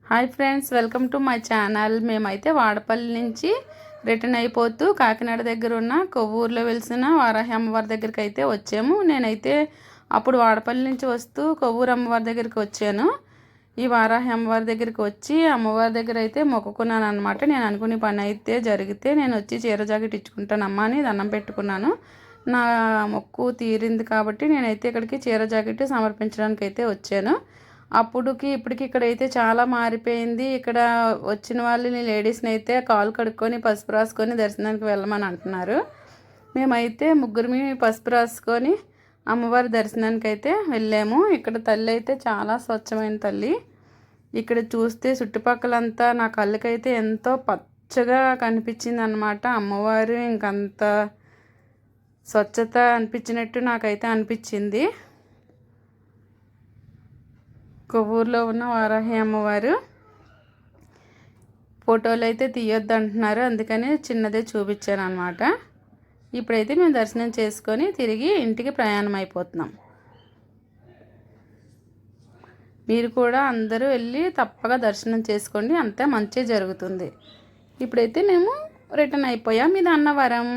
Hi friends, welcome to my channel. మేమైతే వాడపల్లి నుంచి return అయిపోతూ కాకినాడ దగ్గర ఉన్న కొవ్వూరులో వెలిసిన వారాహి అమ్మవారి దగ్గరికి అయితే వచ్చాము. నేనైతే అప్పుడు వాడపల్లి నుంచి వస్తూ కొవ్వూరు అమ్మవారి దగ్గరికి వచ్చాను. ఈ వారాహి అమ్మవారి దగ్గరికి వచ్చి అమ్మవారి దగ్గర అయితే మొక్కుకున్నాను అనమాట. నేను అనుకునే పని అయితే జరిగితే నేను వచ్చి చీర జాకెట్ ఇచ్చుకుంటానమ్మా అని దండం పెట్టుకున్నాను. నా మొక్కు తీరింది కాబట్టి నేనైతే ఇక్కడికి చీర జాకెట్ సమర్పించడానికి అయితే వచ్చాను. అప్పుడుకి ఇప్పటికి ఇక్కడైతే చాలా మారిపోయింది. ఇక్కడ వచ్చిన వాళ్ళని లేడీస్ని అయితే కాలు కడుక్కొని పసుపు రాసుకొని దర్శనానికి వెళ్ళమని అంటున్నారు. మేమైతే ముగ్గురిమి పసుపు రాసుకొని అమ్మవారి దర్శనానికి అయితే వెళ్ళాము. ఇక్కడ తల్లి అయితే చాలా స్వచ్ఛమైన తల్లి. ఇక్కడ చూస్తే చుట్టుపక్కలంతా నా కళ్ళకైతే ఎంతో పచ్చగా కనిపించింది అన్నమాట. అమ్మవారు ఇంకంత స్వచ్ఛత అనిపించినట్టు నాకైతే అనిపించింది. కొవ్వూరులో ఉన్న వారాహి అమ్మవారు ఫోటోలు అయితే తీయొద్దు అంటున్నారు, అందుకని చిన్నదే చూపించాను అనమాట. ఇప్పుడైతే మేము దర్శనం చేసుకొని తిరిగి ఇంటికి ప్రయాణం అయిపోతున్నాం. మీరు కూడా అందరూ వెళ్ళి తప్పగా దర్శనం చేసుకోండి, అంతే మంచి జరుగుతుంది. ఇప్పుడైతే మేము రిటర్న్ అయిపోయాం. ఇది అన్నవరం.